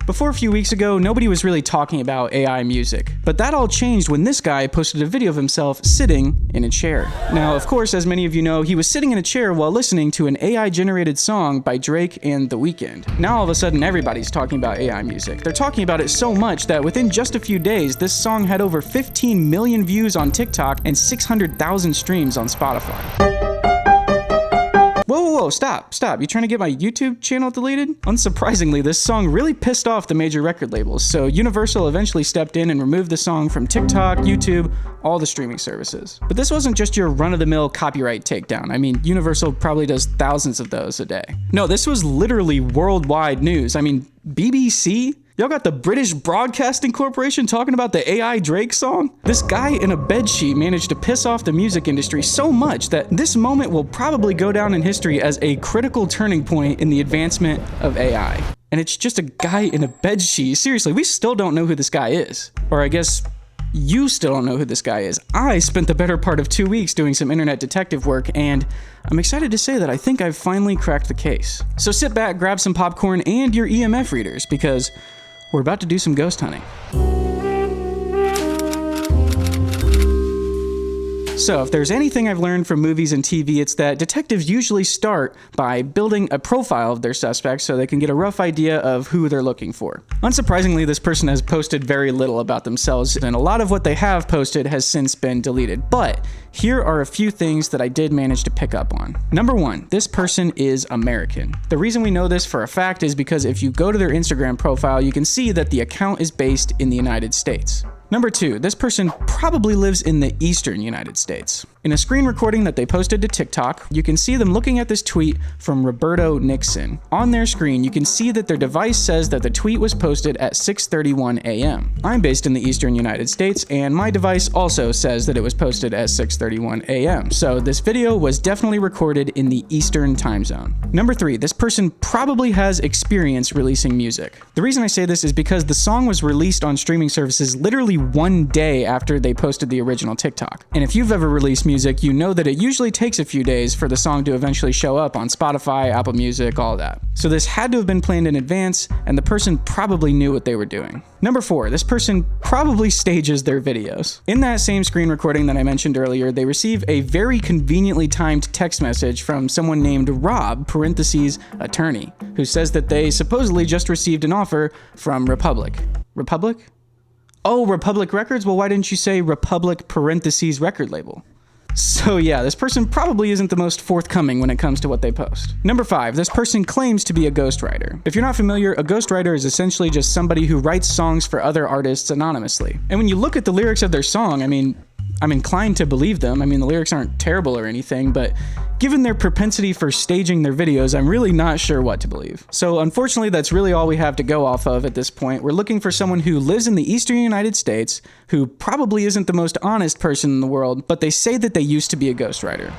Before a few weeks ago, nobody was really talking about AI music, but that all changed when this guy posted a video of himself sitting in a chair. Now, of course, as many of you know, he was sitting in a chair while listening to an AI-generated song by Drake and The Weeknd. Now all of a sudden, everybody's talking about AI music. They're talking about it so much that within just a few days, this song had over 15 million views on TikTok and 600,000 streams on Spotify. Whoa, stop. You trying to get my YouTube channel deleted? Unsurprisingly, this song really pissed off the major record labels, so Universal eventually stepped in and removed the song from TikTok, YouTube, all the streaming services. But this wasn't just your run-of-the-mill copyright takedown. I mean, Universal probably does thousands of those a day. No, this was literally worldwide news. I mean, BBC? Y'all got the British Broadcasting Corporation talking about the AI Drake song? This guy in a bedsheet managed to piss off the music industry so much that this moment will probably go down in history as a critical turning point in the advancement of AI. And it's just a guy in a bedsheet. Seriously, we still don't know who this guy is. Or I guess you still don't know who this guy is. I spent the better part of 2 weeks doing some internet detective work, and I'm excited to say that I think I've finally cracked the case. So sit back, grab some popcorn and your EMF readers, because we're about to do some ghost hunting. So if there's anything I've learned from movies and TV, it's that detectives usually start by building a profile of their suspects so they can get a rough idea of who they're looking for. Unsurprisingly, this person has posted very little about themselves, and a lot of what they have posted has since been deleted. But here are a few things that I did manage to pick up on. Number one, this person is American. The reason we know this for a fact is because if you go to their Instagram profile, you can see that the account is based in the United States. Number two, this person probably lives in the eastern United States. In a screen recording that they posted to TikTok, you can see them looking at this tweet from Roberto Nixon. On their screen, you can see that their device says that the tweet was posted at 6:31 a.m. I'm based in the eastern United States, and my device also says that it was posted at 6:31 a.m. So this video was definitely recorded in the eastern time zone. Number three, this person probably has experience releasing music. The reason I say this is because the song was released on streaming services literally 1 day after they posted the original TikTok. And if you've ever released music, you know that it usually takes a few days for the song to eventually show up on Spotify, Apple Music, all that. So this had to have been planned in advance, and the person probably knew what they were doing. Number four, this person probably stages their videos. In that same screen recording that I mentioned earlier, they receive a very conveniently timed text message from someone named Rob, parentheses, attorney, who says that they supposedly just received an offer from Republic. Republic? Oh, Republic Records? Well, why didn't you say Republic parentheses record label? So yeah, this person probably isn't the most forthcoming when it comes to what they post. Number five, this person claims to be a ghostwriter. If you're not familiar, a ghostwriter is essentially just somebody who writes songs for other artists anonymously. And when you look at the lyrics of their song, I mean, I'm inclined to believe them. I mean, the lyrics aren't terrible or anything, but given their propensity for staging their videos, I'm really not sure what to believe. So unfortunately, that's really all we have to go off of at this point. We're looking for someone who lives in the eastern United States, who probably isn't the most honest person in the world, but they say that they used to be a ghostwriter.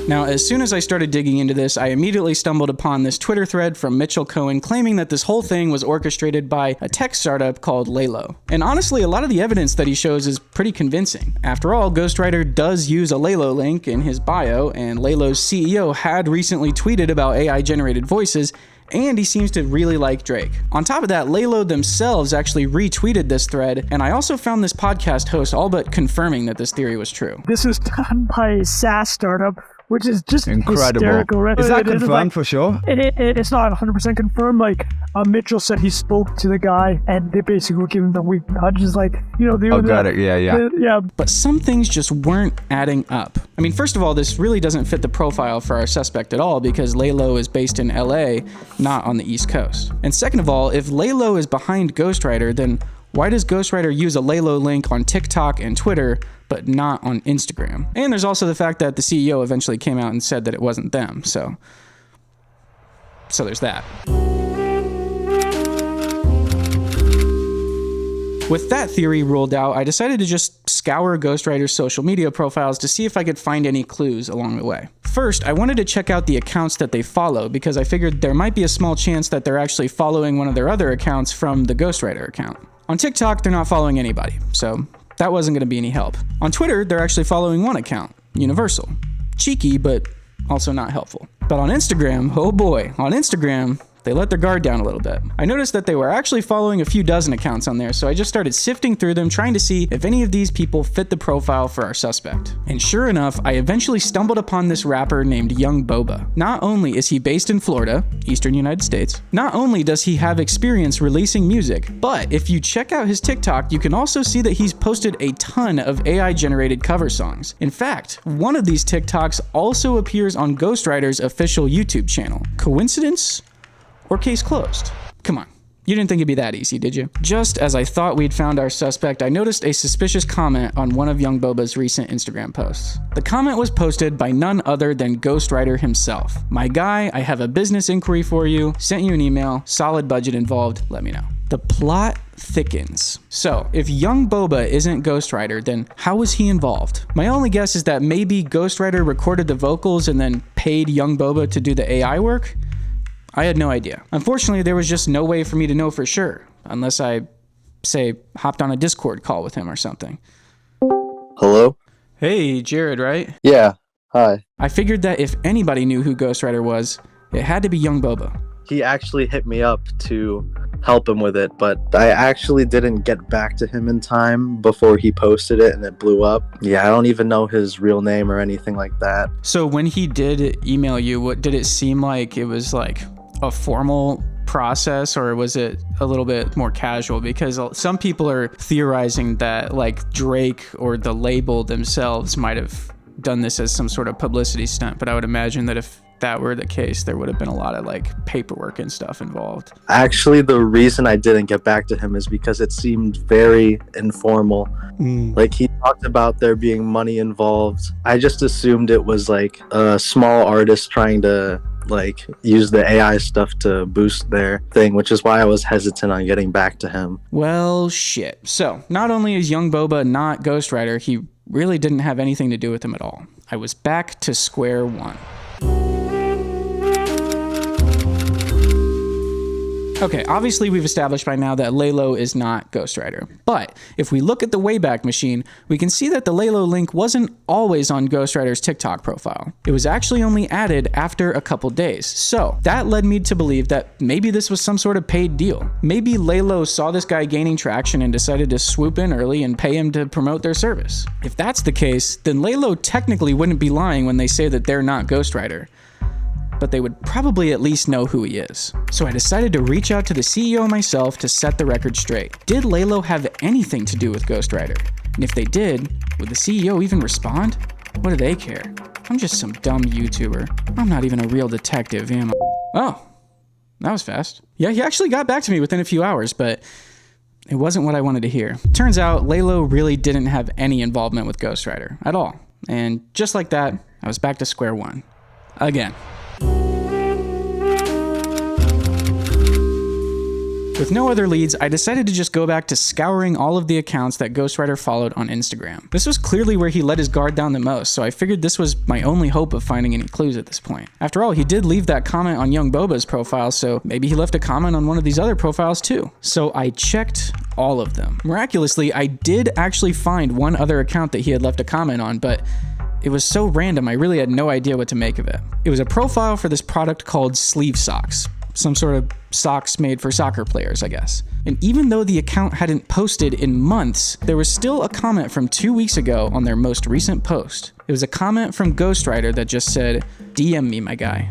Now, as soon as I started digging into this, I immediately stumbled upon this Twitter thread from Mitchell Cohen claiming that this whole thing was orchestrated by a tech startup called Lalo. And honestly, a lot of the evidence that he shows is pretty convincing. After all, Ghostwriter does use a Lalo link in his bio, and Lalo's CEO had recently tweeted about AI-generated voices, and he seems to really like Drake. On top of that, Lalo themselves actually retweeted this thread, and I also found this podcast host all but confirming that this theory was true. This was done by a SaaS startup, which is just incredible. Hysterical. Right? Is that confirmed for sure? It's not 100% confirmed. Like, Mitchell said he spoke to the guy, and they basically were giving the weak nudges, like, you know, they were got it. Yeah. But some things just weren't adding up. I mean, first of all, this really doesn't fit the profile for our suspect at all because Lalo is based in LA, not on the East Coast. And second of all, if Lalo is behind Ghostwriter, then why does Ghostwriter use a Lalo link on TikTok and Twitter, but not on Instagram? And there's also the fact that the CEO eventually came out and said that it wasn't them, so there's that. With that theory ruled out, I decided to just scour Ghostwriter's social media profiles to see if I could find any clues along the way. First, I wanted to check out the accounts that they follow because I figured there might be a small chance that they're actually following one of their other accounts from the Ghostwriter account. On TikTok, they're not following anybody, so that wasn't going to be any help. On Twitter, they're actually following one account, Universal. Cheeky, but also not helpful. But on Instagram, oh boy, on Instagram, they let their guard down a little bit. I noticed that they were actually following a few dozen accounts on there, so I just started sifting through them, trying to see if any of these people fit the profile for our suspect. And sure enough, I eventually stumbled upon this rapper named Young Boba. Not only is he based in Florida, Eastern United States, not only does he have experience releasing music, but if you check out his TikTok, you can also see that he's posted a ton of AI-generated cover songs. In fact, one of these TikToks also appears on Ghostwriter's official YouTube channel. Coincidence? Or case closed? Come on. You didn't think it'd be that easy, did you? Just as I thought we'd found our suspect, I noticed a suspicious comment on one of Young Boba's recent Instagram posts. The comment was posted by none other than Ghostwriter himself. My guy, I have a business inquiry for you, sent you an email, solid budget involved, let me know. The plot thickens. So, if Young Boba isn't Ghostwriter, then how was he involved? My only guess is that maybe Ghostwriter recorded the vocals and then paid Young Boba to do the AI work? I had no idea. Unfortunately, there was just no way for me to know for sure, unless I, say, hopped on a Discord call with him or something. Hello? Hey, Jared, right? Yeah, hi. I figured that if anybody knew who Ghostwriter was, it had to be Young Boba. He actually hit me up to help him with it, but I actually didn't get back to him in time before he posted it and it blew up. Yeah, I don't even know his real name or anything like that. So when he did email you, what did it seem like? It was like a formal process, or was it a little bit more casual? Because some people are theorizing that like Drake or the label themselves might have done this as some sort of publicity stunt, but I would imagine that if that were the case, there would have been a lot of like paperwork and stuff involved. Actually, the reason I didn't get back to him is because it seemed very informal. Like, he talked about there being money involved. I just assumed it was like a small artist trying to like use the AI stuff to boost their thing, which is why I was hesitant on getting back to him. Well, shit. So not only is Young Boba not Ghostwriter, he really didn't have anything to do with him at all. I was back to square one. Okay, obviously we've established by now that Lalo is not Ghostwriter, but if we look at the Wayback Machine, we can see that the Lalo link wasn't always on Ghostwriter's TikTok profile. It was actually only added after a couple days, so that led me to believe that maybe this was some sort of paid deal. Maybe Lalo saw this guy gaining traction and decided to swoop in early and pay him to promote their service. If that's the case, then Lalo technically wouldn't be lying when they say that they're not Ghostwriter, but they would probably at least know who he is. So I decided to reach out to the CEO myself to set the record straight. Did Lalo have anything to do with Ghostwriter? And if they did, would the CEO even respond? What do they care? I'm just some dumb YouTuber. I'm not even a real detective, am I? Oh, that was fast. Yeah, he actually got back to me within a few hours, but it wasn't what I wanted to hear. Turns out Lalo really didn't have any involvement with Ghostwriter at all. And just like that, I was back to square one. Again. With no other leads, I decided to just go back to scouring all of the accounts that Ghostwriter followed on Instagram. This was clearly where he let his guard down the most, so I figured this was my only hope of finding any clues at this point. After all, he did leave that comment on Young Boba's profile, so maybe he left a comment on one of these other profiles too. So I checked all of them. Miraculously, I did actually find one other account that he had left a comment on, but it was so random I really had no idea what to make of it. It was a profile for this product called sleeve socks. Some sort of socks made for soccer players, I guess. And even though the account hadn't posted in months, there was still a comment from 2 weeks ago on their most recent post. It was a comment from Ghostwriter that just said, "DM me, my guy."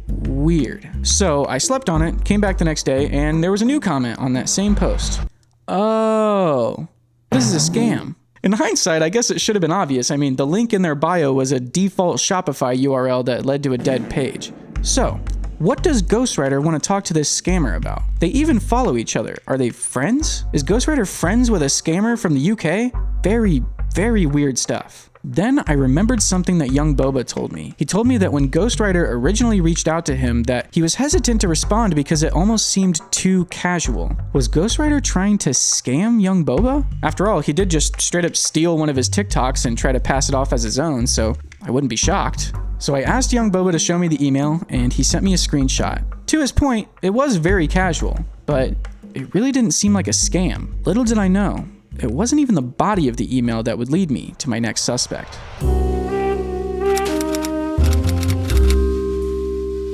Weird. So I slept on it, came back the next day, and there was a new comment on that same post. Oh, this is a scam. In hindsight, I guess it should have been obvious. I mean, the link in their bio was a default Shopify URL that led to a dead page. So, what does Ghostwriter want to talk to this scammer about? They even follow each other. Are they friends? Is Ghostwriter friends with a scammer from the UK? Very, very weird stuff. Then I remembered something that Young Boba told me. He told me that when Ghostwriter originally reached out to him that he was hesitant to respond because it almost seemed too casual. Was Ghostwriter trying to scam Young Boba? After all, he did just straight up steal one of his TikToks and try to pass it off as his own, so I wouldn't be shocked. So I asked Young Boba to show me the email, and he sent me a screenshot. To his point, it was very casual, but it really didn't seem like a scam. Little did I know, it wasn't even the body of the email that would lead me to my next suspect.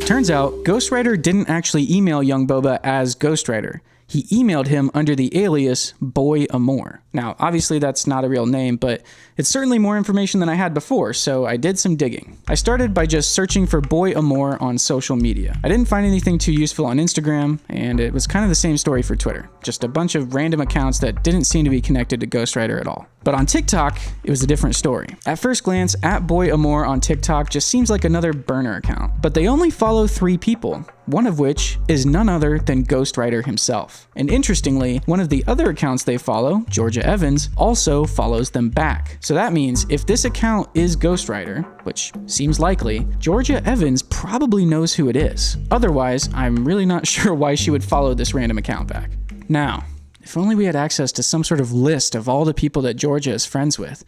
Turns out, Ghostwriter didn't actually email young Boba as Ghostwriter. He emailed him under the alias Boy Amour. Now, obviously that's not a real name, but it's certainly more information than I had before, so I did some digging. I started by just searching for Boy Amour on social media. I didn't find anything too useful on Instagram, and it was kind of the same story for Twitter. Just a bunch of random accounts that didn't seem to be connected to Ghostwriter at all. But on TikTok, it was a different story. At first glance, @BoyAmour on TikTok just seems like another burner account. But they only follow 3 people, one of which is none other than Ghostwriter himself. And interestingly, one of the other accounts they follow, Georgia Evans, also follows them back. So that means if this account is Ghostwriter, which seems likely, Georgia Evans probably knows who it is. Otherwise, I'm really not sure why she would follow this random account back. Now, if only we had access to some sort of list of all the people that Georgia is friends with.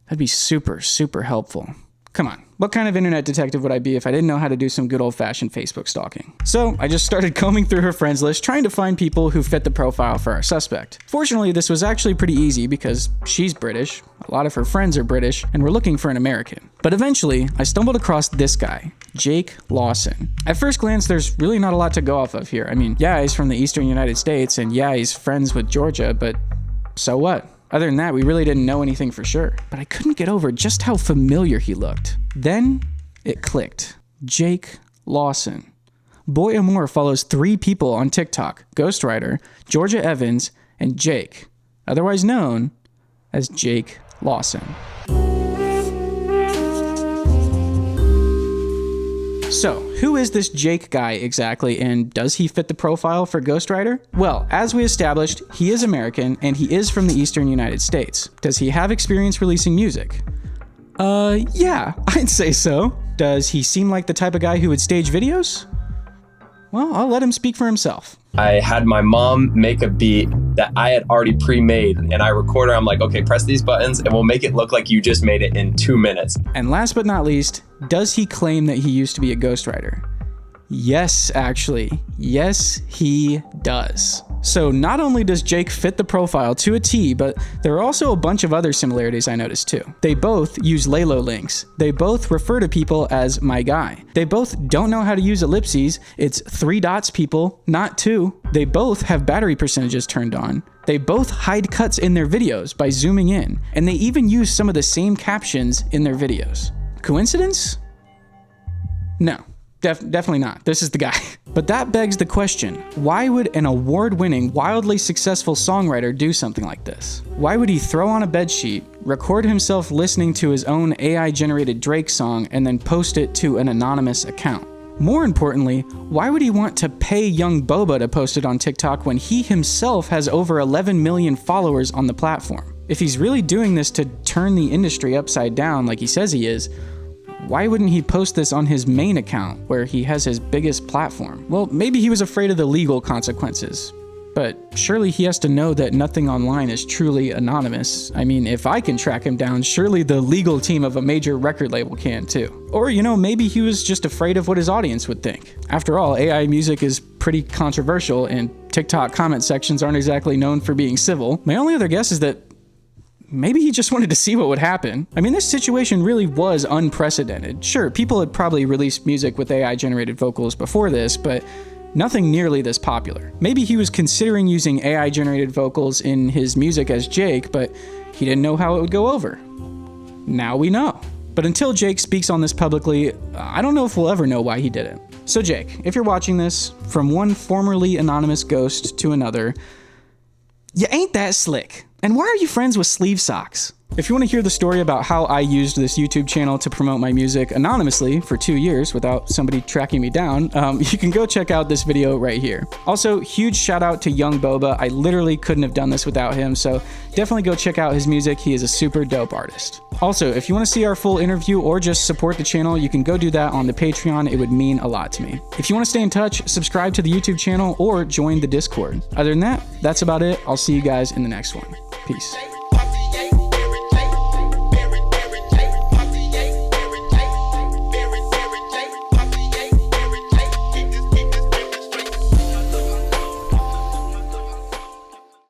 That'd be super, super helpful. Come on, what kind of internet detective would I be if I didn't know how to do some good old-fashioned Facebook stalking? So I just started combing through her friends list, trying to find people who fit the profile for our suspect. Fortunately, this was actually pretty easy because she's British, a lot of her friends are British, and we're looking for an American. But eventually, I stumbled across this guy, Jake Lawson. At first glance, there's really not a lot to go off of here. I mean, yeah, he's from the eastern United States, and yeah, he's friends with Georgia, but so what? Other than that, we really didn't know anything for sure. But I couldn't get over just how familiar he looked. Then it clicked. Jake Lawson. Boy Amour follows 3 people on TikTok: Ghostwriter, Georgia Evans, and Jake, otherwise known as Jake Lawson. So, who is this Jake guy exactly, and does he fit the profile for Ghostwriter? Well, as we established, he is American, and he is from the eastern United States. Does he have experience releasing music? Yeah, I'd say so. Does he seem like the type of guy who would stage videos? Well, I'll let him speak for himself. I had my mom make a beat that I had already pre-made, and I record her. I'm like, okay, press these buttons and we'll make it look like you just made it in 2 minutes. And last but not least, does he claim that he used to be a ghostwriter? Yes, actually. Yes, he does. So not only does Jake fit the profile to a T, but there are also a bunch of other similarities I noticed too. They both use Lalo links. They both refer to people as my guy. They both don't know how to use ellipses. It's 3 dots people, not 2. They both have battery percentages turned on. They both hide cuts in their videos by zooming in, and they even use some of the same captions in their videos. Coincidence? No. Definitely not. This is the guy. But that begs the question, why would an award-winning, wildly successful songwriter do something like this? Why would he throw on a bedsheet, record himself listening to his own AI-generated Drake song, and then post it to an anonymous account? More importantly, why would he want to pay young Boba to post it on TikTok when he himself has over 11 million followers on the platform? If he's really doing this to turn the industry upside down like he says he is, why wouldn't he post this on his main account, where he has his biggest platform? Well, maybe he was afraid of the legal consequences. But surely he has to know that nothing online is truly anonymous. I mean, if I can track him down, surely the legal team of a major record label can too. Or, maybe he was just afraid of what his audience would think. After all, AI music is pretty controversial, and TikTok comment sections aren't exactly known for being civil. My only other guess is that maybe he just wanted to see what would happen. I mean, this situation really was unprecedented. Sure, people had probably released music with AI-generated vocals before this, but nothing nearly this popular. Maybe he was considering using AI-generated vocals in his music as Jake, but he didn't know how it would go over. Now we know. But until Jake speaks on this publicly, I don't know if we'll ever know why he did it. So Jake, if you're watching this, from one formerly anonymous ghost to another, you ain't that slick. And why are you friends with sleeve socks? If you want to hear the story about how I used this YouTube channel to promote my music anonymously for 2 years without somebody tracking me down, you can go check out this video right here. Also, huge shout out to young Boba. I literally couldn't have done this without him, so definitely go check out his music. He is a super dope artist. Also, if you want to see our full interview or just support the channel, you can go do that on the Patreon. It would mean a lot to me. If you want to stay in touch, subscribe to the YouTube channel or join the Discord. Other than that, that's about it. I'll see you guys in the next one. Peace.